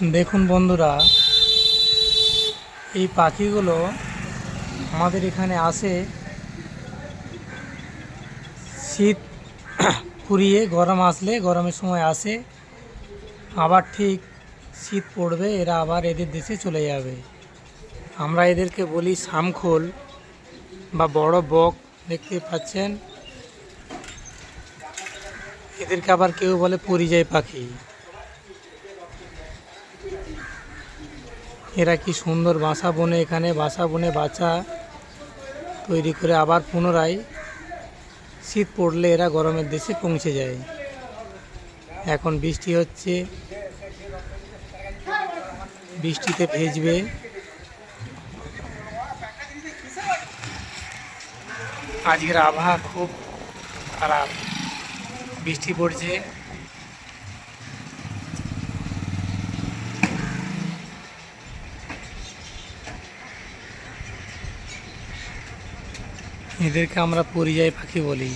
দেখুন বন্ধুরা, এই পাখিগুলো আমাদের এখানে আসে শীত ফুরিয়ে গরম আসলে, গরমের সময় আসে, আবার ঠিক শীত পড়বে এরা আবার এদের দেশে চলে যাবে। আমরা এদেরকে বলি শামখোল বা বড় বক। দেখতে পাচ্ছেন, এদেরকে আবার কেউ বলে পরিযায়ী পাখি। এরা কি সুন্দর বাসা বনে, এখানে বাসা বনে বাচ্চা তৈরি করে আবার পুনরায় শীত পড়লে এরা গরমের দেশে পৌঁছে যায়। এখন বৃষ্টি হচ্ছে, বৃষ্টিতে ভিজবে। আজকের আবহাওয়া খুব খারাপ, বৃষ্টি পড়ছে। এদেরকে আমরা পরিযায়ী পাখি বলি।